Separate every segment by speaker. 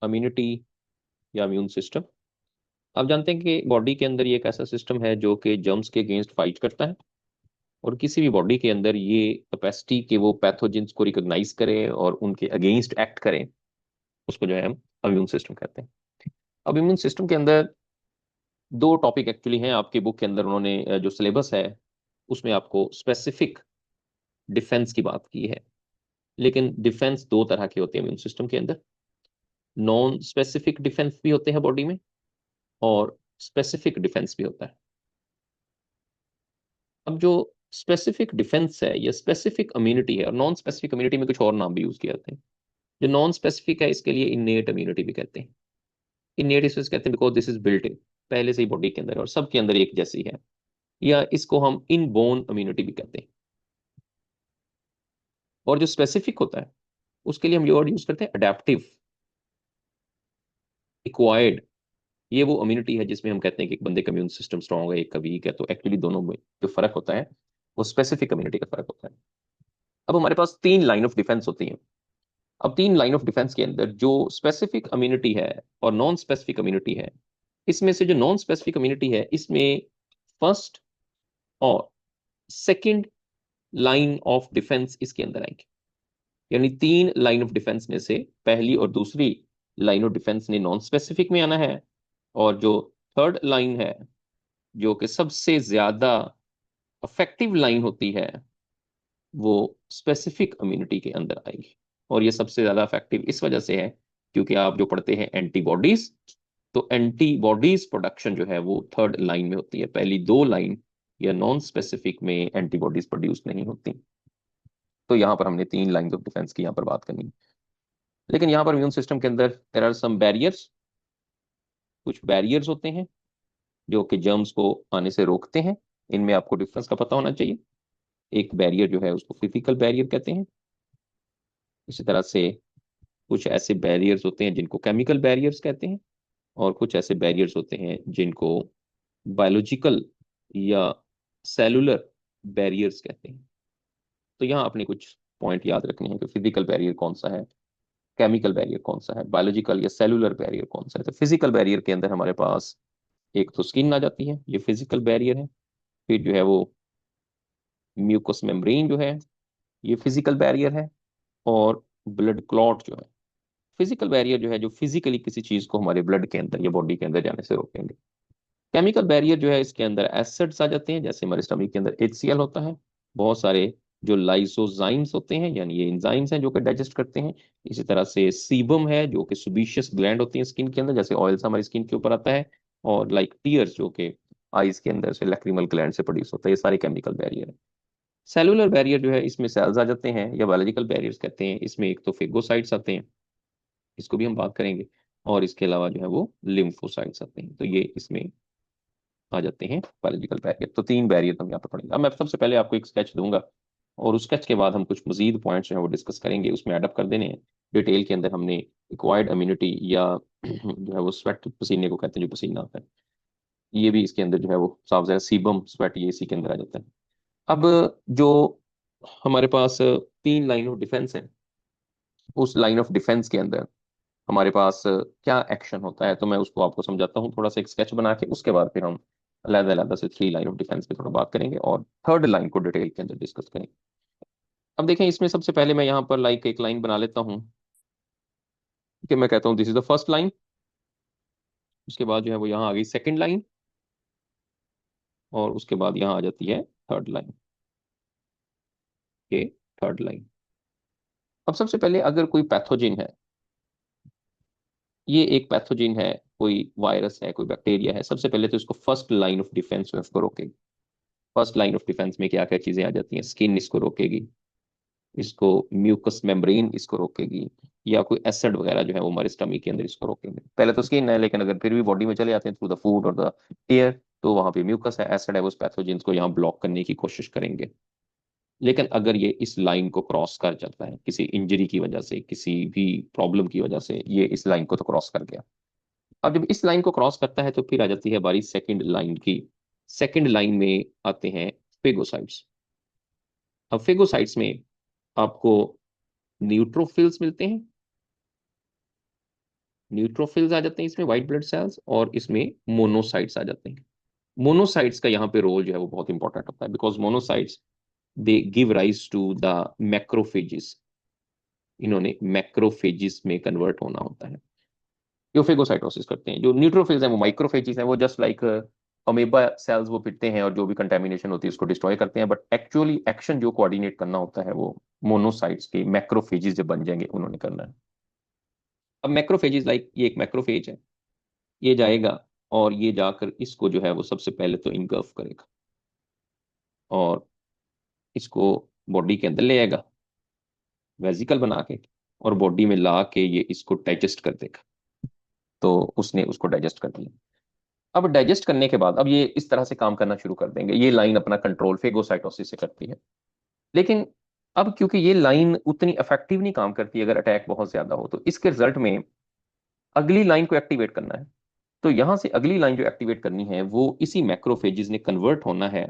Speaker 1: Immunity या immune system. आप जानते हैं कि बॉडी के अंदर ये एक ऐसा सिस्टम है जो कि जर्म्स के अगेंस्ट फाइट करता है, और किसी भी बॉडी के अंदर ये कैपेसिटी कि वो पैथोजेंस को रिकॉग्नाइज करे और उनके अगेंस्ट एक्ट करें, उसको जो है हम इम्यून सिस्टम कहते हैं। अब इम्यून सिस्टम के अंदर दो टॉपिक एक्चुअली हैं आपकी बुक के अंदर। उन्होंने जो सिलेबस है उसमें आपको स्पेसिफिक डिफेंस की बात की है, लेकिन डिफेंस दो तरह के होते हैं इम्यून सिस्टम के अंदर। नॉन स्पेसिफिक डिफेंस भी होते हैं बॉडी में, और स्पेसिफिक डिफेंस भी होता है। अब जो स्पेसिफिक डिफेंस है या स्पेसिफिक इम्यूनिटी है, और नॉन स्पेसिफिक इम्यूनिटी में कुछ और नाम भी यूज किए जाते हैं। जो नॉन स्पेसिफिक है इसके लिए इन्नेट इम्यूनिटी भी कहते हैं। इन्नेट इसलिए कहते हैं because this is built in, पहले से ही बॉडी के अंदर और सबके अंदर एक जैसी है। या इसको हम इन बोन इम्यूनिटी भी कहते हैं। और जो स्पेसिफिक होता है उसके लिए हम ये वर्ड यूज करते हैं अडेप्टिव, एक्वायर्ड। ये वो इम्यूनिटी है जिसमें हम कहते हैं कि एक बंदे का इम्यून सिस्टम स्ट्रांग है, एक का वीक है। तो एक्चुअली दोनों में जो फर्क होता है वो स्पेसिफिक इम्यूनिटी का फर्क होता है। अब हमारे पास तीन लाइन ऑफ डिफेंस होती हैं। अब तीन लाइन ऑफ डिफेंस के अंदर जो स्पेसिफिक इम्यूनिटी है और नॉन स्पेसिफिक इम्यूनिटी है, इसमें से जो नॉन स्पेसिफिक इम्यूनिटी है इसमें फर्स्ट और सेकंड लाइन ऑफ डिफेंस इसके अंदर आएंगे। यानी तीन लाइन ऑफ डिफेंस में से पहली और दूसरी लाइन ऑफ डिफेंस ने नॉन स्पेसिफिक में आना है, और जो थर्ड लाइन है जो कि सबसे ज्यादा इफेक्टिव लाइन होती है वो स्पेसिफिक इम्यूनिटी के अंदर आएगी। और ये सबसे ज्यादा इफेक्टिव इस वजह से है क्योंकि आप जो पढ़ते हैं एंटीबॉडीज, तो एंटीबॉडीज प्रोडक्शन जो है वो थर्ड लाइन में होती है। पहली दो लाइन या नॉन स्पेसिफिक में एंटीबॉडीज प्रोड्यूस नहीं होती। तो यहाँ पर हमने तीन लाइन ऑफ डिफेंस की यहाँ पर बात करनी है। लेकिन यहाँ पर इम्यून सिस्टम के अंदर देयर आर सम बैरियर्स। कुछ बैरियर्स होते हैं जो कि जर्म्स को आने से रोकते हैं। इनमें आपको डिफरेंस का पता होना चाहिए। एक बैरियर जो है उसको फिजिकल बैरियर कहते हैं। इसी तरह से कुछ ऐसे बैरियर्स होते हैं जिनको केमिकल बैरियर्स कहते हैं, और कुछ ऐसे बैरियर्स होते हैं जिनको बायोलॉजिकल या सेलुलर बैरियर्स कहते हैं। तो यहाँ अपने कुछ पॉइंट याद रखने हैं कि फिजिकल बैरियर कौन सा है, केमिकल बैरियर कौन सा है, बायोलॉजिकल या सेलुलर बैरियर कौन सा है। तो फिजिकल बैरियर के अंदर हमारे पास एक तो स्किन आ जाती है, ये फिजिकल बैरियर है। फिर जो है वो म्यूकस मेम्ब्रेन जो है ये फिजिकल बैरियर है। और ब्लड क्लॉट जो है फिजिकल बैरियर जो है, जो फिजिकली किसी चीज को हमारे ब्लड के अंदर या बॉडी के अंदर जाने से रोकेंगे। केमिकल बैरियर जो है इसके अंदर एसिड्स आ जाते हैं, जैसे हमारे स्टमक के अंदर HCl होता है। बहुत सारे जो लाइसोजाइम्स होते हैं, यानी ये एंजाइम्स हैं जो कि डाइजेस्ट करते हैं। इसी तरह से सीबम है जो कि सुबीशियस ग्लैंड होती है स्किन के अंदर, जैसे ऑयल हमारी स्किन के ऊपर आता है। और लाइक टीयर्स जो कि आईज के अंदर से लैक्रिमल ग्लैंड से प्रोड्यूस होता है। ये सारे केमिकल बैरियर है। सेलुलर बैरियर जो है इसमें सेल्स आ जाते हैं या बायोलॉजिकल बैरियर्स कहते हैं। इसमें एक तो फेगोसाइट्स आते हैं, इसको भी हम बात करेंगे। और इसके अलावा जो है वो लिम्फोसाइट्स आते हैं। तो ये इसमें आ जाते हैं बायोलॉजिकल बैरियर। तो तीन बैरियर हम यहाँ पर पढ़ेंगे। अब मैं सबसे पहले आपको एक स्केच दूंगा, और उस स्केच के बाद हम कुछ मजीद पॉइंट्स जो है वो डिस्कस करेंगे, उसमें एडअप कर देने हैं। डिटेल के अंदर हमने एक्वायर्ड इम्यूनिटी या जो है वो स्वेट, पसीने को कहते हैं जो पसीना आता है, ये भी इसके अंदर जो है वो साफ ज़ाहिर सीबम स्वेट ये इसी के अंदर आ जाता है। अब जो हमारे पास तीन लाइन ऑफ डिफेंस है, उस लाइन ऑफ डिफेंस के अंदर हमारे पास क्या एक्शन होता है, तो मैं उसको आपको समझाता हूँ थोड़ा सा एक स्केच बना के। उसके बाद फिर हम अलग अलग से थ्री लाइन ऑफ डिफेंस पे थोड़ा बात करेंगे और थर्ड लाइन को डिटेल के अंदर डिस्कस करेंगे। अब देखें, इसमें सबसे पहले मैं यहाँ पर लाइक एक लाइन बना लेता हूँ कि मैं कहता हूँ this is the first line. उसके बाद जो है वो यहाँ आ गई सेकंड लाइन, और उसके बाद यहाँ आ जाती है थर्ड लाइन। ये थर्ड लाइन। अब सबसे पहले अगर कोई पैथोजिन है, ये एक पैथोजिन है, कोई वायरस है, कोई बैक्टीरिया है, सबसे पहले तो इसको फर्स्ट लाइन ऑफ डिफेंस में उसको रोकेगी। फर्स्ट लाइन ऑफ डिफेंस में क्या क्या चीजें आ जाती हैं? स्किन इसको रोकेगी, इसको म्यूकस मेम्ब्रेन इसको रोकेगी, या कोई एसिड वगैरह जो है वो हमारे स्टमक के अंदर इसको रोकेंगे। पहले तो स्किन है, लेकिन अगर फिर भी बॉडी में चले जाते हैं थ्रू द फूड और द एयर, तो वहां पे म्यूकस है, एसिड है, वो पैथोजेंस को यहाँ ब्लॉक करने की कोशिश करेंगे। लेकिन अगर ये इस लाइन को क्रॉस कर जाता है किसी इंजरी की वजह से, किसी भी प्रॉब्लम की वजह से, ये इस लाइन को तो क्रॉस कर गया। अब जब इस लाइन को क्रॉस करता है तो फिर आ जाती है बारी सेकंड लाइन की। सेकंड लाइन में आते हैं फेगोसाइट्स। अब फेगोसाइट्स में आपको न्यूट्रोफिल्स मिलते हैं, न्यूट्रोफिल्स आ जाते हैं इसमें, व्हाइट ब्लड सेल्स, और इसमें मोनोसाइट्स आ जाते हैं। मोनोसाइट्स का यहाँ पे रोल जो है वो बहुत इंपॉर्टेंट होता है, because monocytes they give rise to the macrophages. इन्होंने मैक्रोफेजिस में कन्वर्ट होना होता है, जो फेगोसाइटोसिस करते हैं। जो न्यूट्रोफिल्स हैं वो माइक्रोफेजिस हैं, वो जस्ट लाइक अमीबा सेल्स वो फिरते हैं और जो भी कंटेमिनेशन होती है उसको डिस्ट्रॉय करते हैं, बट एक्चुअली एक्शन जो कोऑर्डिनेट करना होता है वो मोनोसाइट्स के मैक्रोफेजिस जब बन जाएंगे उन्होंने करना है। अब मैक्रोफेजिस लाइक ये एक मैक्रोफेज है, ये जाएगा और ये जाकर इसको जो है वो सबसे पहले तो इनगल्फ करेगा और इसको बॉडी के अंदर ले आएगा वेजिकल बना के, और बॉडी में ला के ये इसको डाइजेस्ट कर देगा। तो उसने उसको डाइजेस्ट कर दिया। अब डाइजेस्ट करने के बाद अब ये इस तरह से काम करना शुरू कर देंगे, ये लाइन अपना कंट्रोल फेगोसाइटोसिस से करती है। लेकिन अब क्योंकि ये लाइन उतनी इफेक्टिव नहीं काम करती अगर अटैक बहुत ज्यादा हो, तो इसके रिजल्ट में अगली लाइन को एक्टिवेट करना है। तो यहां से अगली लाइन जो एक्टिवेट करनी है वो इसी मैक्रोफेजिस ने कन्वर्ट होना है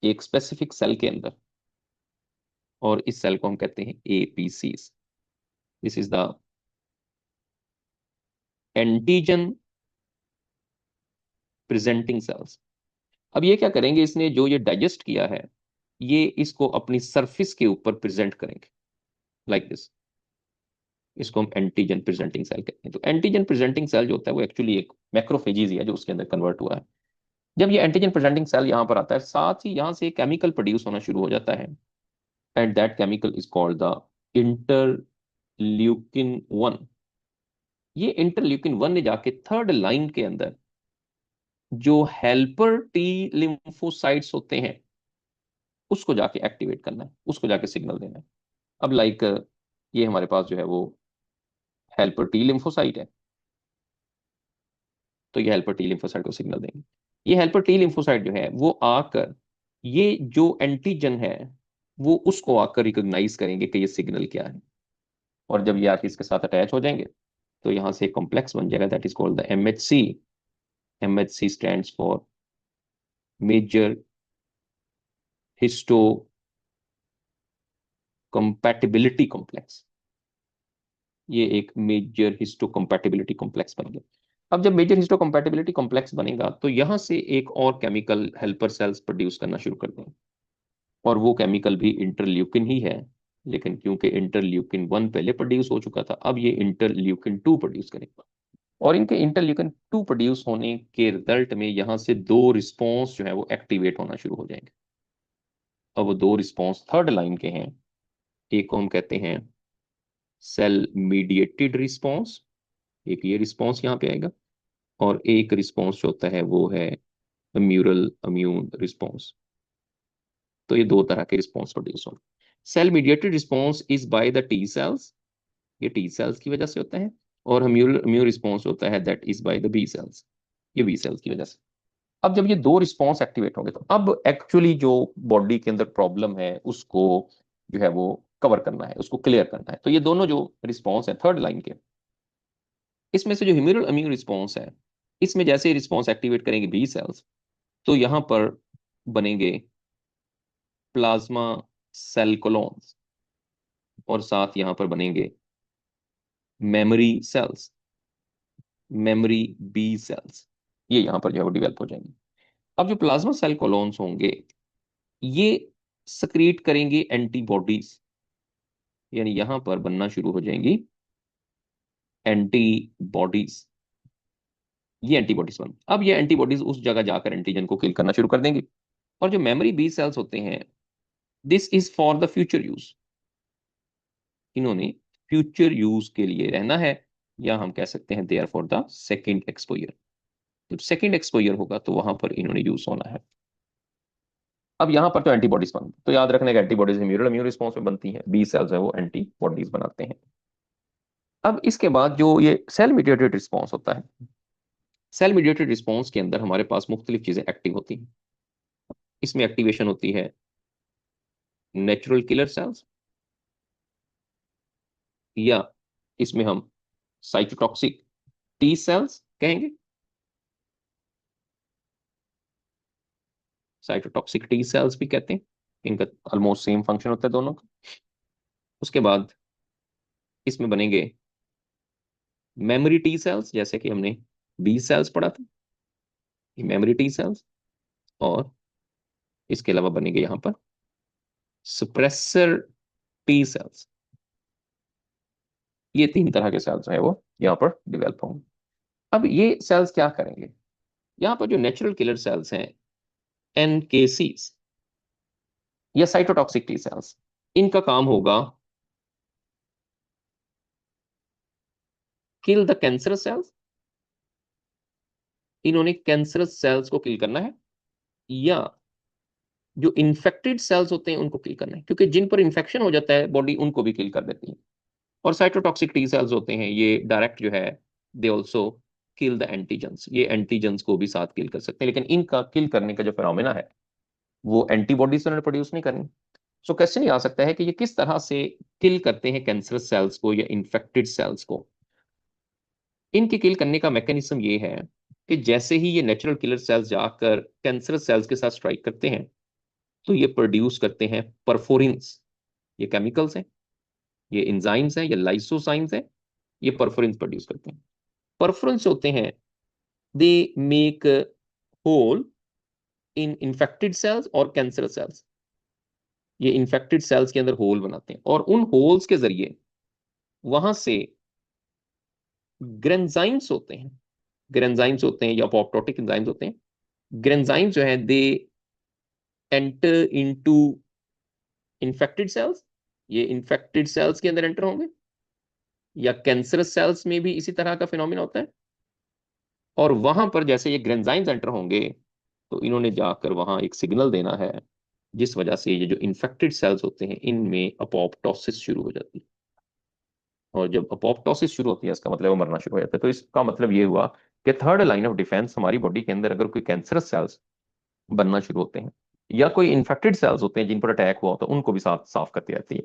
Speaker 1: एक स्पेसिफिक सेल के अंदर, और इस सेल को हम कहते हैं APC. This is the antigen presenting sales. अब ये क्या करेंगे, इसने जो ये डाइजेस्ट किया है ये इसको अपनी सरफेस के ऊपर प्रेजेंट करेंगे लाइक दिस। इसको हम एंटीजन प्रेजेंटिंग सेल कहते हैं। तो एंटीजन प्रेजेंटिंग सेल जो होता है वो एक्चुअली एक मैक्रोफेजिस ही है जो उसके अंदर कन्वर्ट हुआ है। जब ये एंटीजन प्रेजेंटिंग सेल यहाँ पर आता है, साथ ही यहाँ से केमिकल प्रोड्यूस होना शुरू हो जाता है, and that chemical is called the interleukin 1। ये इंटरल्यूकिन 1 ने जाके थर्ड लाइन के अंदर जो हेल्पर टी लिम्फोसाइट्स होते हैं उसको जाके एक्टिवेट करना है, उसको जाके सिग्नल देना है। अब लाइक ये हमारे पास जो है वो हेल्पर टी लिम्फोसाइट है, तो ये हेल्पर टी लिम्फोसाइट को सिग्नल देंगे। ये हेल्पर टी लिम्फोसाइट जो है वो आकर ये जो एंटीजन है वो उसको आकर रिकॉग्नाइज करेंगे कि ये सिग्नल क्या है, और जब ये आके इसके साथ अटैच हो जाएंगे तो यहाँ से एक कॉम्प्लेक्स बन जाएगा that is called the MHC. MHC stands for major histocompatibility complex. ये एक मेजर हिस्टो कंपैटिबिलिटी कॉम्प्लेक्स बन गया। अब जब मेजर हिस्टो कंपैटिबिलिटी कॉम्प्लेक्स बनेगा तो यहाँ से एक और केमिकल हेल्पर सेल्स प्रोड्यूस करना शुरू कर देंगे, और वो केमिकल भी इंटरल्यूकिन ही है, लेकिन क्योंकि इंटरल्यूकिन 1 पहले प्रोड्यूस हो चुका था अब ये इंटरल्यूकिन 2 प्रोड्यूस करेगा। और इनके इंटरल्यूकिन 2 प्रोड्यूस होने के रिजल्ट में यहाँ से दो रिस्पॉन्स जो है वो एक्टिवेट होना शुरू हो जाएंगे। अब वो दो रिस्पॉन्स थर्ड लाइन के हैं। एक को हम कहते हैं सेल मीडिएटेड रिस्पॉन्स, एक ये रिस्पॉन्स यहाँ पे आएगा, और एक रिस्पॉन्स जो होता है वो है म्यूरल इम्यून रिस्पॉन्स। तो ये दो तरह के रिस्पॉन्स प्रोड्यूस होंगे। Cell mediated response is by the T cells, ये टी सेल्स की वजह से होता है, और इम्यून रिस्पॉन्स होता है that is by the B cells, ये बी सेल्स की वजह से। अब जब ये दो रिस्पॉन्स एक्टिवेट होंगे तो अब एक्चुअली जो बॉडी के अंदर प्रॉब्लम है उसको जो है वो कवर करना है, उसको क्लियर करना है। तो ये दोनों जो रिस्पॉन्स है थर्ड लाइन के, इसमें से जो ह्यूमरल इम्यून रिस्पॉन्स है इसमें जैसे रिस्पॉन्स एक्टिवेट करेंगे बी सेल्स तो यहां पर बनेंगे प्लाज्मा सेल कोलोन्स, और साथ यहां पर बनेंगे memory cells, memory B cells. ये यहां पर जो है वो डिवेल्प हो जाएंगे। अब जो प्लाज्मा सेल कोलोन्स होंगे ये सक्रिएट करेंगे एंटीबॉडीज, यानी यहां पर बनना शुरू हो जाएंगी एंटीबॉडीज। ये एंटीबॉडीज बन, अब ये एंटीबॉडीज उस जगह जाकर एंटीजन को किल करना शुरू कर देंगे। और जो मेमोरी बी सेल्स होते हैं this is for the future use, इन्होंने फ्यूचर यूज के लिए रहना है, या हम कह सकते हैं they are for the second exposure. जब सेकेंड एक्सपोजर होगा तो वहां पर इन्होंने यूज होना है। अब यहां पर तो एंटीबॉडीज बन, तो याद रखने का एंटीबॉडीज इम्यूनल इम्यून रिस्पॉन्स में बनती हैं, बी सेल्स है वो एंटीबॉडीज बनाते हैं। अब इसके बाद जो ये सेल मीडिएटेड रिस्पॉन्स होता है, सेल मीडिएटेड रिस्पॉन्स के अंदर हमारे पास मुख्तलिफ चीजें एक्टिव होती हैं। इसमें एक्टिवेशन होती है नेचुरल किलर सेल्स, या इसमें हम साइटोटॉक्सिक टी सेल्स कहेंगे। साइटोटॉक्सिक टी सेल्स भी कहते हैं, इनका ऑलमोस्ट सेम फंक्शन होता है दोनों का। उसके बाद इसमें बनेंगे मेमोरी टी सेल्स, जैसे कि हमने बी सेल्स पढ़ा था, मेमोरी टी सेल्स, और इसके अलावा बनेंगे यहां पर सप्रेसर टी सेल्स। ये तीन तरह के सेल्स है वो यहाँ पर डेवलप होंगे। अब ये सेल्स क्या करेंगे, यहाँ पर जो नेचुरल किलर सेल्स हैं एनकेसीस या साइटोटॉक्सिक टी सेल्स, इनका काम होगा किल द कैंसरस सेल्स। इन्होंने कैंसरस सेल्स को किल करना है, या जो इन्फेक्टेड सेल्स होते हैं उनको किल करना है, क्योंकि जिन पर इन्फेक्शन हो जाता है बॉडी उनको भी किल कर देती है। और साइटोटॉक्सिक टी सेल्स होते हैं ये डायरेक्ट जो है they also kill the antigens, ये एंटीजेंस को भी साथ किल कर सकते हैं, लेकिन इनका किल करने का जो फिनोमेना है वो एंटीबॉडीज उन्होंने प्रोड्यूस नहीं करनी। सो क्वेश्चन ये आ सकता है कि ये किस तरह से किल करते हैं कैंसरस सेल्स को या इन्फेक्टेड सेल्स को। इनके किल करने का मैकेनिज्म ये है कि जैसे ही ये नेचुरल किलर सेल्स जाकर कैंसरस सेल्स के साथ स्ट्राइक करते हैं तो ये प्रोड्यूस करते हैं परफोरिन्स। ये केमिकल्स हैं, ये इंजाइम्स हैं या लाइसोसाइम्स हैं, ये परफोरिन्स प्रोड्यूस करते हैं। परफोरिन्स होते हैं they make hole in infected cells और कैंसरस सेल्स। ये इन्फेक्टेड सेल्स के अंदर होल बनाते हैं और उन होल्स के जरिए वहां से ग्रेंजाइम्स होते हैं, ग्रेंजाइम्स होते हैं या अपॉप्टोटिक एंजाइम्स होते हैं। ग्रेंजाइम्स जो है they enter into infected cells, ये इन्फेक्टेड सेल्स के अंदर एंटर होंगे, या कैंसरस सेल्स में भी इसी तरह का फिनोमिना होता है। और वहां पर जैसे ये ग्रेंजाइम्स एंटर होंगे तो इन्होंने जाकर वहां एक सिग्नल देना है, जिस वजह से ये जो इन्फेक्टेड सेल्स होते हैं इनमें अपोप्टोसिस शुरू हो जाती है। और जब अपोप्टोसिस शुरू होती है इसका मतलब वो मरना शुरू हो जाता है। तो इसका मतलब ये हुआ कि थर्ड लाइन ऑफ डिफेंस हमारी बॉडी के अंदर अगर कोई कैंसरस सेल्स बनना शुरू होते हैं या कोई इन्फेक्टेड सेल्स होते हैं जिन पर अटैक हुआ होता है उनको भी साफ साफ करती रहती है।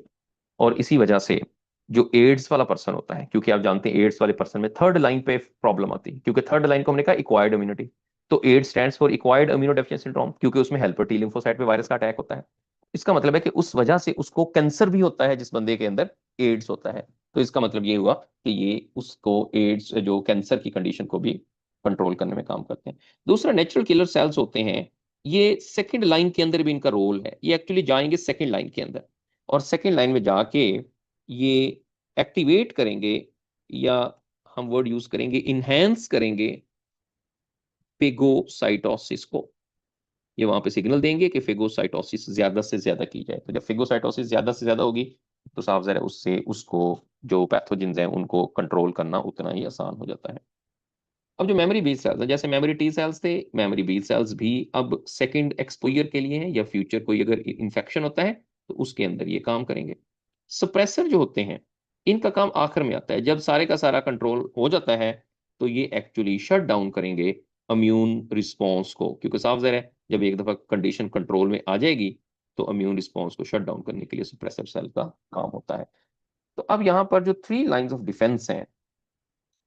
Speaker 1: और इसी वजह से जो एड्स वाला पर्सन होता है, क्योंकि आप जानते हैं एड्स वाले पर्सन में थर्ड लाइन पे प्रॉब्लम आती है, क्योंकि थर्ड लाइन को हमने कहा इक्वायर्ड इम्यूनिटी। तो AIDS stands for acquired immunodeficiency syndrome, क्योंकि उसमें हेल्पर टी लिम्फोसाइट पे वायरस का अटैक होता है। इसका मतलब है कि उस वजह से उसको कैंसर भी होता है जिस बंदे के अंदर एड्स होता है। तो इसका मतलब ये हुआ कि ये उसको एड्स जो कैंसर की कंडीशन को भी कंट्रोल करने में काम करते हैं। दूसरा नेचुरल किलर सेल्स होते हैं, ये सेकंड लाइन के अंदर भी इनका रोल है। ये एक्चुअली जाएंगे सेकंड लाइन के अंदर और सेकंड लाइन में जाके ये एक्टिवेट करेंगे, या हम वर्ड यूज करेंगे इनहेंस करेंगे फेगोसाइटोसिस को। ये वहां पे सिग्नल देंगे कि फेगोसाइटोसिस ज्यादा से ज्यादा की जाए। तो जब फेगोसाइटोसिस ज्यादा से ज्यादा होगी तो साफ ज़ाहिर है उससे उसको जो पैथोजेंस हैं उनको कंट्रोल करना उतना ही आसान हो जाता है। अब जो मेमोरी बी सेल्स है, जैसे मेमोरी टी सेल्स थे, मेमोरी बी सेल्स भी अब सेकंड एक्सपोजर के लिए हैं, या फ्यूचर कोई अगर इन्फेक्शन होता है तो उसके अंदर ये काम करेंगे। सप्रेसर जो होते हैं इनका काम आखिर में आता है, जब सारे का सारा कंट्रोल हो जाता है तो ये एक्चुअली शट डाउन करेंगे इम्यून रिस्पॉन्स को, क्योंकि साफ ज़ाहिर है जब एक दफा कंडीशन कंट्रोल में आ जाएगी तो इम्यून रिस्पॉन्स को शट डाउन करने के लिए सप्रेसर सेल का काम होता है। तो अब यहाँ पर जो थ्री लाइंस ऑफ डिफेंस हैं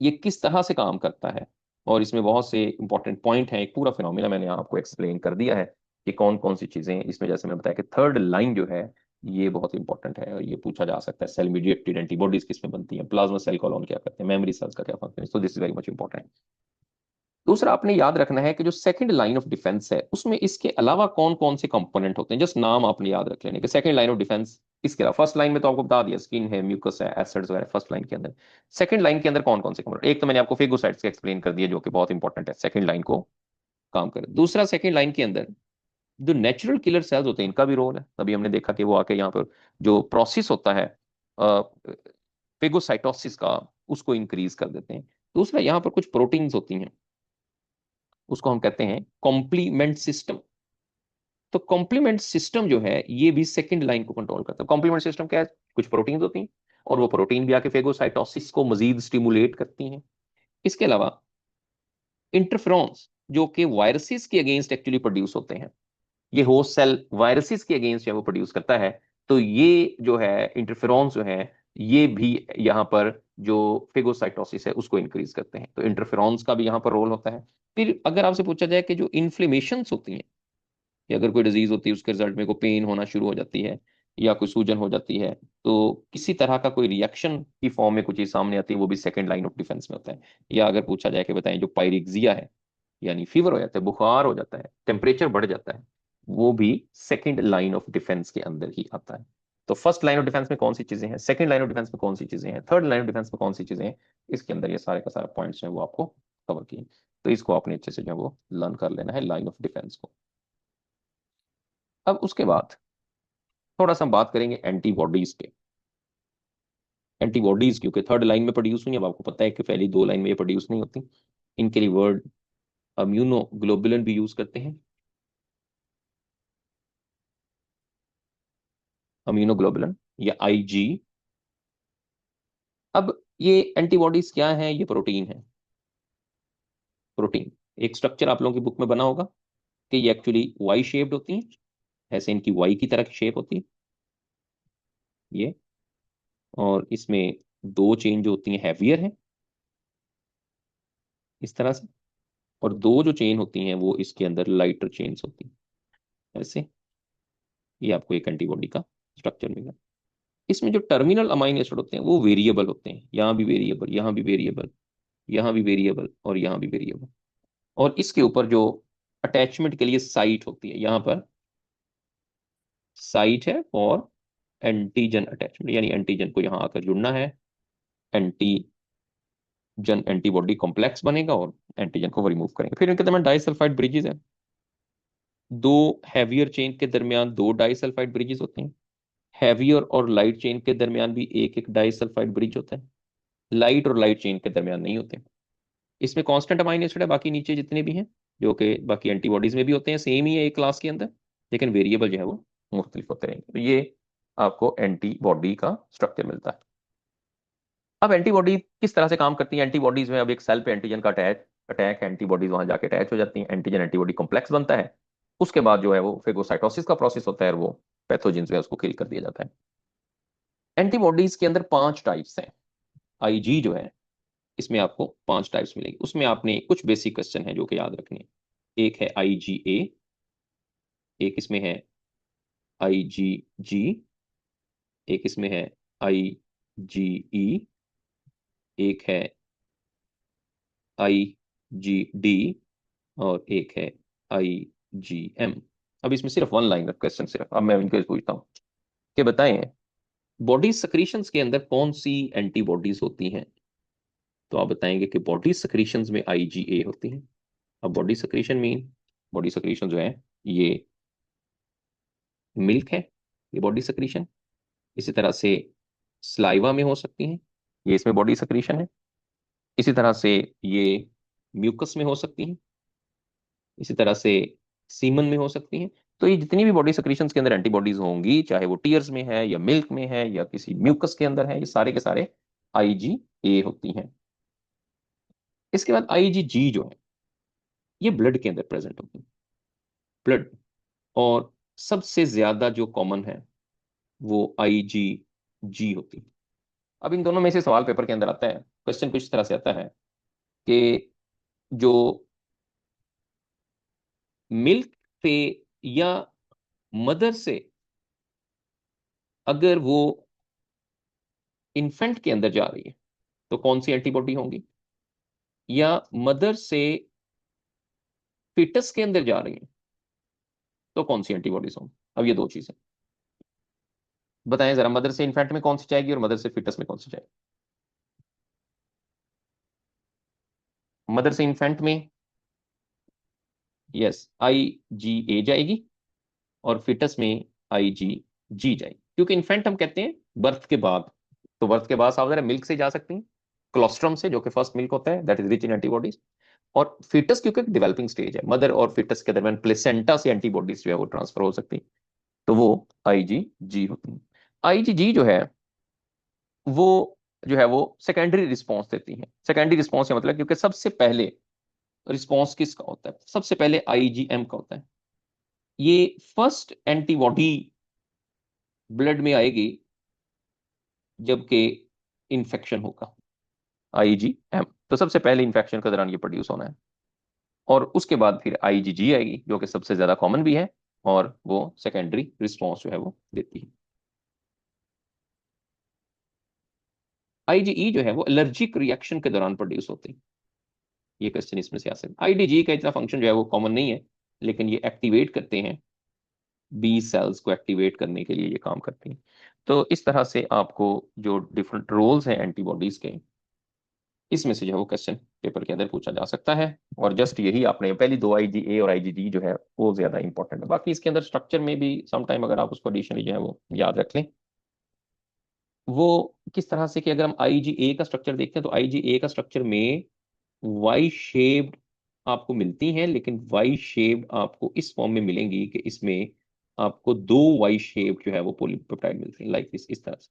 Speaker 1: ये किस तरह से काम करता है, और इसमें बहुत से इंपॉर्टेंट पॉइंट हैं। एक पूरा फिनोमिना मैंने आपको एक्सप्लेन कर दिया है कि कौन कौन सी चीजें इसमें, जैसे मैंने बताया कि थर्ड लाइन जो है ये बहुत इंपॉर्टेंट है और ये पूछा जा सकता है सेल मीडिएटेड एंटीबॉडीज किसमें बनती हैं, प्लाज्मा सेल कॉलोन क्या करते हैं, मेमोरी सेल्स का क्या फंक्शन है। So this is very much important. दूसरा आपने याद रखना है कि जो सेकंड लाइन ऑफ डिफेंस है उसमें इसके अलावा कौन कौन से कंपोनेंट होते हैं, जस्ट नाम आपने याद रख लेने कि सेकंड लाइन ऑफ डिफेंस। इसके अलावा फर्स्ट लाइन में तो आपको बता दिया स्किन है, म्यूकस है, एसिड्स वगैरह फर्स्ट लाइन के अंदर। सेकंड लाइन के अंदर कौन कौन से कंपोनेंट, एक तो मैंने आपको फेगोसाइट्स के एक्सप्लेन कर दिया जो कि बहुत इंपॉर्टेंट है सेकंड लाइन को काम करे। दूसरा सेकंड लाइन के अंदर जो नेचुरल किलर सेल्स होते हैं इनका भी रोल है। तभी हमने देखा कि वो आके यहाँ पर जो प्रोसेस होता है फेगोसाइटोसिस का उसको इंक्रीज कर देते हैं। दूसरा यहाँ पर कुछ प्रोटीन्स होती हैं, उसको हम कहते हैं कॉम्प्लीमेंट सिस्टम। तो कॉम्प्लीमेंट सिस्टम जो है ये भी सेकंड लाइन को कंट्रोल करता है। कॉम्प्लीमेंट सिस्टम क्या है, कुछ प्रोटीन्स होती हैं और वो प्रोटीन भी आके फेगोसाइटोसिस को मजीद स्टिमुलेट करती हैं। इसके अलावा इंटरफेरॉन्स जो कि वायरसेस के अगेंस्ट एक्चुअली प्रोड्यूस होते हैं, ये होस्ट सेल वायरसेस के अगेंस्ट वो प्रोड्यूस करता है। तो ये जो है इंटरफेरॉन्स जो है ये भी यहाँ पर जो फेगोसाइटोसिस है उसको इंक्रीज करते हैं। तो इंटरफेरॉन्स का भी यहाँ पर रोल होता है। फिर अगर आपसे पूछा जाए कि जो इन्फ्लेमेशंस होती हैं, कि अगर कोई डिजीज होती है उसके रिजल्ट में को पेन होना शुरू हो जाती है, या कोई सूजन हो जाती है, तो किसी तरह का कोई रिएक्शन की फॉर्म में कुछ चीज सामने आती है, वो भी सेकंड लाइन ऑफ डिफेंस में होता है। या अगर पूछा जाए कि बताएं जो पायरिक्सिया है, यानी फीवर हो जाता है, बुखार हो जाता है, टेम्परेचर बढ़ जाता है, वो भी सेकंड लाइन ऑफ डिफेंस के अंदर ही आता है। तो फर्स्ट लाइन ऑफ डिफेंस में कौन सी चीजें हैं, सेकंड लाइन ऑफ डिफेंस में कौन सी चीजें हैं, थर्ड लाइन ऑफ डिफेंस में कौन सी चीजें हैं, इसके अंदर ये सारे का सारा पॉइंट्स हैं वो आपको कवर किए। तो इसको आपने अच्छे से जो है वो लर्न कर लेना है, लाइन ऑफ डिफेंस को। अब उसके बाद थोड़ा सा हम बात करेंगे एंटीबॉडीज के। एंटीबॉडीज क्योंकि थर्ड लाइन में प्रोड्यूस हुई, अब आपको पता है कि पहली दो लाइन में ये प्रोड्यूस नहीं होती। इनके लिए वर्ड इम्यूनोग्लोबुलिन भी यूज करते हैं, इम्यूनोग्लोबुलिन या आईजी। अब ये एंटीबॉडीज क्या है, ये प्रोटीन है। प्रोटीन एक स्ट्रक्चर आप लोगों की बुक में बना होगा कि ये एक्चुअली वाई शेप्ड होती हैं, ऐसे इनकी वाई की तरह की शेप होती है ये। और इसमें दो चेन जो होती हैं हैवियर है इस तरह से, और दो जो चेन होती हैं वो इसके अंदर लाइटर चेन्स होती हैं ऐसे। ये आपको एक एंटीबॉडी का स्ट्रक्चर मिलेगा। इसमें जो टर्मिनल अमाइन एसिड होते हैं वो वेरिएबल होते हैं, यहाँ भी वेरिएबल, यहाँ भी वेरिएबल, यहाँ भी वेरिएबल और यहाँ भी वेरिएबल। और इसके ऊपर जो अटैचमेंट के लिए साइट होती है, यहाँ पर साइट है फॉर एंटीजन अटैचमेंट, यानी एंटीजन को यहाँ आकर जुड़ना है, एंटीजन एंटीबॉडी कॉम्प्लेक्स बनेगा और एंटीजन को रिमूव करेंगे। फिर इनके दरमियान डाइसल्फाइड ब्रिजेस है, दो हैवियर चेन के दरमियान दो डाइसल्फाइड ब्रिजेस होते हैं। हैवियर और लाइट चेन के दरमियान भी एक एक डाइसल्फाइड ब्रिज होता है, लाइट और लाइट चेन के दरमियान नहीं होते। इसमें कांस्टेंट अमाइनो एसिड है, बाकी नीचे जितने भी हैं जो कि बाकी एंटीबॉडीज में भी होते हैं, सेम ही है एक क्लास के अंदर, लेकिन वेरिएबल जो है वो मुख्तलिफ होते रहेंगे। तो ये आपको एंटीबॉडी का स्ट्रक्चर मिलता है। अब एंटीबॉडी किस तरह से काम करती है, एंटीबॉडीज में अब एक सेल पे एंटीजन का अटैक है, एंटीबॉडीज वहां जाके अटैच हो जाती हैं, एंटीजन एंटीबॉडी कॉम्प्लेक्स बनता है। उसके बाद जो है वो फेगोसाइटोसिस का प्रोसेस होता है और वो पैथोजेंस में उसको किल कर दिया जाता है। एंटीबॉडीज के अंदर पांच टाइप्स हैं। आईजी जो है इसमें आपको पांच टाइप्स मिलेगी, उसमें आपने कुछ बेसिक क्वेश्चन है जो कि याद रखने हैं। एक है आईजीए, एक इसमें है आईजीजी, एक इसमें है आईजीई, एक है आईजीडी और एक है आईजीएम। अब इसमें सिर्फ वन लाइन क्वेश्चन, सिर्फ अब मैं इनके पूछता हूँ कि बताएं बॉडी सक्रीशंस के अंदर कौन सी एंटीबॉडीज होती हैं। तो आप बताएंगे कि बॉडी सक्रीशंस में आईजीए होती है। अब body secretion mean, body secretion जो है ये मिल्क है, ये बॉडी सक्रीशन। इसी तरह से स्लाइवा में हो सकती है, ये इसमें बॉडी सक्रीशन है। इसी तरह से ये म्यूकस में हो सकती है, इसी तरह से सीमन में हो सकती हैं। तो ये जितनी भी बॉडी सक्रीशंस के अंदर एंटीबॉडीज होंगी, चाहे वो टीयर्स में है या मिल्क में है या किसी म्यूकस के अंदर है, ये सारे के सारे आईजीए होती हैं। इसके बाद आईजीजी जो है ये ब्लड के अंदर प्रेजेंट होती है, ब्लड। और सबसे ज्यादा जो कॉमन है वो आईजीजी होती है। अब इन दोनों में से सवाल पेपर के अंदर आता है, क्वेश्चन कुछ तरह से आता है कि जो मिल्क से या मदर से अगर वो इन्फेंट के अंदर जा रही है तो कौन सी एंटीबॉडी होंगी, या मदर से फिटस के अंदर जा रही है तो कौन सी एंटीबॉडीज होंगी। अब ये दो चीजें बताएं जरा, मदर से इन्फेंट में कौन सी जाएगी और मदर से फिटस में कौन सी जाएगी। मदर से इन्फेंट में यस आई जी ए जाएगी, और फिटस में आई जी जी जाएगी, क्योंकि इन्फेंट हम कहते हैं बर्थ के बाद। तो बर्थ के बाद साहब जरा मिल्क से जा सकती हैं, क्लोस्ट्रम से जो कि फर्स्ट मिल्क होता है, that is rich in antibodies. और फिटस क्योंकि डेवलपिंग स्टेज है, मदर और फिटस के दरमियान प्लेसेंटा से एंटीबॉडीज जो है वो ट्रांसफर हो सकती है, तो वो आईजीजी होती है। आईजीजी जो है वो वो सेकेंडरी रिस्पॉन्स देती है। सेकेंडरी रिस्पॉन्स का मतलब, क्योंकि सबसे पहले रिस्पॉन्स किसका होता है, सबसे पहले आईजीएम का होता है। ये फर्स्ट एंटीबॉडी ब्लड में आएगी जबकि इन्फेक्शन होगा, आईजीएम। तो सबसे पहले इन्फेक्शन के दौरान ये प्रोड्यूस होना है, और उसके बाद फिर आईजीजी आएगी जो कि सबसे ज्यादा कॉमन भी है, और वो सेकेंडरी रिस्पॉन्स जो है वो देती है। आईजीई जो है वो एलर्जिक रिएक्शन के दौरान प्रोड्यूस होती है। ये क्वेश्चन इसमें से आ सकता है। आईडीजी का इतना फंक्शन जो है वो कॉमन नहीं है, लेकिन ये एक्टिवेट करते हैं, बी सेल्स को एक्टिवेट करने के लिए ये काम करती हैं। तो इस तरह से आपको जो डिफरेंट रोल्स हैं एंटीबॉडीज के, इसमें से जो है वो क्वेश्चन पेपर के अंदर पूछा जा सकता है। और जस्ट यही आपने पहली दो आईजीए और आईजीडी जो है वो ज्यादा इंपॉर्टेंट है। बाकी इसके अंदर स्ट्रक्चर में भी सम टाइम अगर आप उसको एडिशनली जो है वो याद रख लें, वो किस तरह से कि अगर हम आईजीए का स्ट्रक्चर देखते हैं तो आईजीए का स्ट्रक्चर में वाई शेप्ड आपको मिलती हैं, लेकिन वाई शेप्ड आपको इस फॉर्म में मिलेंगी कि इसमें आपको दो वाई शेप जो है वो पॉलीपेप्टाइड मिलती हैं, लाइक इस तरह से।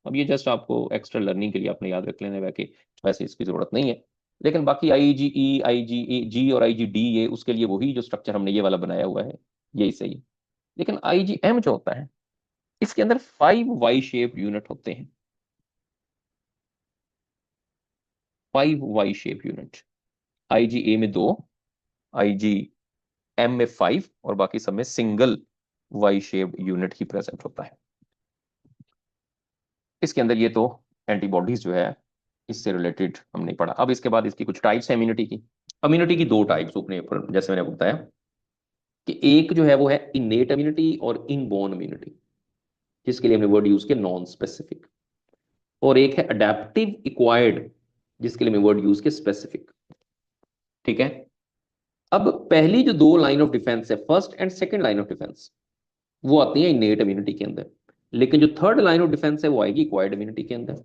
Speaker 1: अब ये जस्ट आपको एक्स्ट्रा लर्निंग के लिए आपने याद रख लेना है, वैसे वैसे इसकी जरूरत नहीं है। लेकिन बाकी आईजीई आईजीई जी और आईजीडी ये उसके लिए वही जो स्ट्रक्चर हमने ये वाला बनाया हुआ है यही सही है। लेकिन आईजीएम जो होता है इसके अंदर 5 वाई शेप यूनिट होते हैं, 5 वाई शेप यूनिट। आईजीए में 2, आईजीएम में 5, और बाकी सब में सिंगल वाई शेप यूनिट ही प्रेजेंट होता है। इसके अंदर ये तो एंटीबॉडीज जो है इससे रिलेटेड हमने पढ़ा। अब इसके बाद इसकी कुछ टाइप्स है इम्यूनिटी की। इम्यूनिटी की दो टाइप्स अपने ऊपर, जैसे मैंने बताया कि एक जो है वो है इनेट इम्यूनिटी और इनबोर्न इम्यूनिटी, जिसके लिए हमने वर्ड यूज किया नॉन स्पेसिफिक। और एक है अडेप्टिव इक्वायर्ड, जिसके लिए हमने वर्ड यूज किया स्पेसिफिक। ठीक है। अब पहली जो दो लाइन ऑफ डिफेंस है, first and second line of defence, वो आती है इनेट इम्यूनिटी के अंदर। लेकिन जो थर्ड लाइन ऑफ डिफेंस है वो आएगी इक्वायर्ड इम्यूनिटी के अंदर।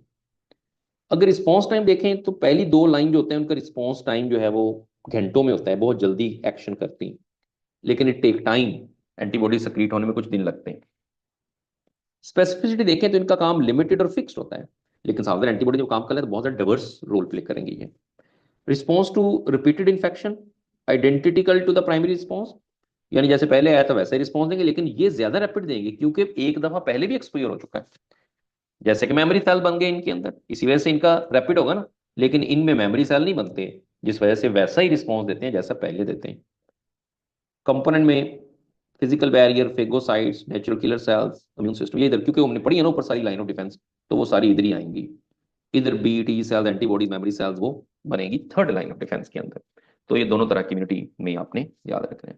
Speaker 1: अगर रिस्पॉन्स टाइम देखें तो पहली दो लाइन जो होते हैं उनका रिस्पॉन्स टाइम जो है वो घंटों में होता है, बहुत जल्दी एक्शन करती हैं। लेकिन it take time, antibody secrete होने में कुछ दिन लगते हैं। स्पेसिफिसिटी देखें तो इनका काम लिमिटेड और फिक्स्ड होता है, लेकिन सावधान एंटीबॉडी जब काम कर तो बहुत ज्यादा डाइवर्स रोल प्ले करेंगे ये। Response to repeated infection identical to the primary response, यानी जैसे पहले आया था वैसे रिस्पॉन्स देंगे, लेकिन ये ज्यादा रैपिड देंगे क्योंकि एक दफा पहले भी एक्सपोजर हो चुका है। जैसे कि मेमोरी सेल बन गए इनके अंदर, इसी वजह से इनका रैपिड होगा ना, लेकिन इनमें मेमोरी सेल नहीं बनते, जिस वजह से वैसा ही रिस्पॉन्स देते हैं जैसा पहले देते हैं। कंपोनेंट में physical barrier, phagocytes, natural killer cells, immune system, ये इधर क्योंकि हमने पढ़ी है ना ऊपर सारी लाइन ऑफ डिफेंस, तो वो सारी इधर ही आएंगी। इधर B T cells, antibodies, memory cells वो बनेगी थर्ड लाइन ऑफ डिफेंस के अंदर। तो ये दोनों तरह की इम्यूनिटी में आपने याद रखना है।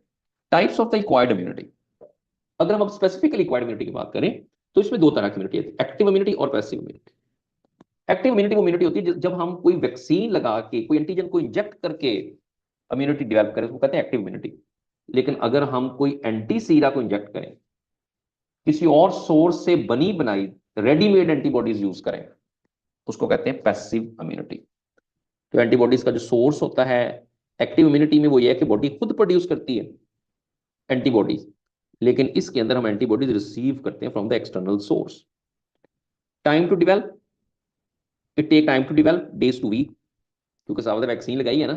Speaker 1: Types of the acquired immunity, अगर हम अब स्पेसिफिकली एक्वायर्ड इम्यूनिटी की बात करें तो इसमें दो तरह की इम्यूनिटी है, एक्टिव इम्यूनिटी और पैसिव इम्यूनिटी। एक्टिव इम्यूनिटी वो इम्यूनिटी होती है जब हम कोई वैक्सीन लगा के, कोई एंटीजन को इंजेक्ट करके इम्यूनिटी डेवलप करें, उसको कहते हैं एक्टिव इम्यूनिटी। लेकिन अगर हम कोई एंटी सीरा को इंजेक्ट करें, किसी और सोर्स से बनी बनाई रेडीमेड एंटीबॉडीज यूज करें, उसको कहते हैं पैसिव इम्यूनिटी। तो एंटीबॉडीज का जो सोर्स होता है एक्टिव इम्यूनिटी में वो ये है कि बॉडी खुद प्रोड्यूस करती है एंटीबॉडीज, लेकिन इसके अंदर हम एंटीबॉडीज रिसीव करते हैं from the external source. Time to develop, it take time to develop days to week, क्योंकि साहब वैक्सीन लगाई है ना,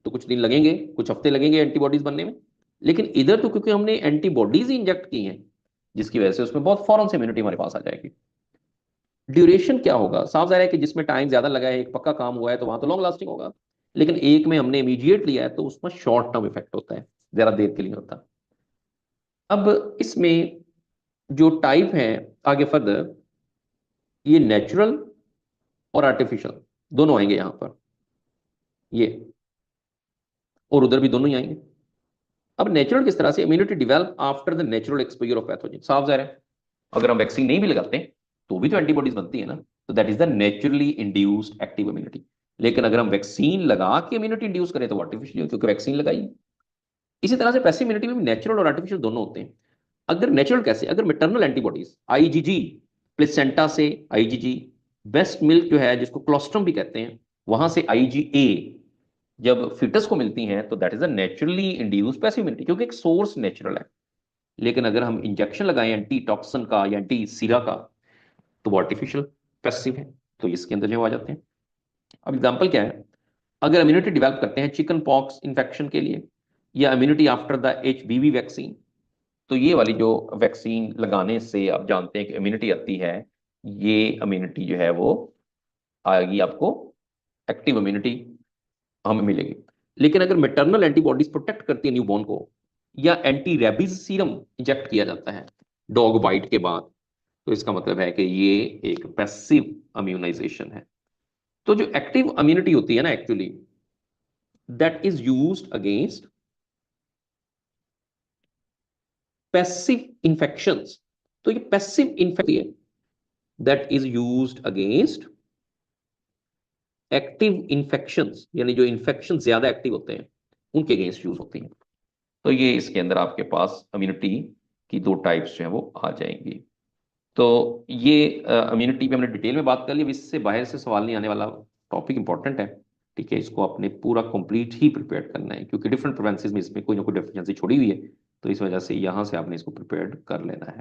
Speaker 1: तो कुछ दिन लगेंगे, कुछ हफ्ते लगेंगे एंटीबॉडीज बनने में। लेकिन इधर तो क्योंकि हमने एंटीबॉडीज ही इंजेक्ट की हैं, जिसकी वजह से उसमें बहुत फौरन से इम्यूनिटी हमारे पास आ जाएगी। ड्यूरेशन क्या होगा, साफ जाहिर है कि जिसमें टाइम ज्यादा लगा है, एक पक्का काम हुआ है, तो वहां तो लॉन्ग लास्टिंग होगा। लेकिन एक में हमने इमीडिएट लिया है तो उसमें शॉर्ट टर्म इफेक्ट होता है, ज्यादा देर के लिए होता। अब इसमें जो टाइप है आगे फर्दर, ये नेचुरल और आर्टिफिशियल दोनों आएंगे यहां पर, ये और उधर भी दोनों ही आएंगे। अब नेचुरल किस तरह से, immunity develop after the natural exposure of pathogen. साफ जाहिर है अगर हम वैक्सीन नहीं भी लगाते तो भी तो एंटीबॉडीज बनती है ना, तो that is the naturally induced active immunity. लेकिन अगर हम वैक्सीन लगा के इम्यूनिटी इंड्यूस करें तो आर्टिफिशियल, क्योंकि वैक्सीन लगाई। इसी तरह से पैसिव इम्यूनिटी में नेचुरल और आर्टिफिशियल दोनों होते हैं। अगर नेचुरल कैसे, अगर मैटरनल एंटीबॉडीज आईजीजी, प्लेसेंटा से आईजीजी, बेस्ट मिल्क जो है जिसको क्लोस्ट्रम भी कहते हैं, वहां से आईजीए जब फिटस को मिलती हैं तो that is a naturally induced passive immunity, क्योंकि एक सोर्स नेचुरल है। लेकिन अगर हम इंजेक्शन लगाएं एंटी टॉक्सिन का या एंटी सीरा का, तो वो आर्टिफिशियल पैसिव है, तो इसके अंदर जो आ जाते हैं। अब एग्जांपल क्या है, अगर इम्यूनिटी डेवलप करते हैं चिकन पॉक्स इन्फेक्शन के लिए, या immunity after the HBV vaccine, तो ये वाली जो वैक्सीन लगाने से आप जानते हैं कि इम्यूनिटी आती है, ये इम्यूनिटी जो है वो आएगी आपको, एक्टिव इम्यूनिटी हमें मिलेगी। लेकिन अगर मैटरनल एंटीबॉडीज प्रोटेक्ट करती है न्यूबॉर्न को, या एंटी रेबीज सीरम इंजेक्ट किया जाता है डॉग बाइट के बाद, तो इसका मतलब है कि ये एक पैसिव इम्यूनाइजेशन है। तो जो एक्टिव इम्यूनिटी होती है ना actually, that is used against passive infections. तो ये पैसिव इन्फेक्शन है, that is used against active infections, यानी जो इन्फेक्शन ज्यादा एक्टिव होते हैं उनके अगेंस्ट यूज होती हैं। तो ये इसके अंदर आपके पास इम्यूनिटी की दो टाइप्स जो है वो आ जाएंगी। तो ये इम्यूनिटी पे हमने डिटेल में बात कर ली। अब इससे बाहर से सवाल नहीं आने वाला, टॉपिक इंपॉर्टेंट है, ठीक है। इसको आपने पूरा कंप्लीट ही प्रिपेयर करना है, क्योंकि डिफरेंट प्रोवेंसेस में इसमें कोई ना कोई डेफिशिएंसी छोड़ी हुई है, तो इस वजह से यहाँ से आपने इसको प्रिपेयर कर लेना है।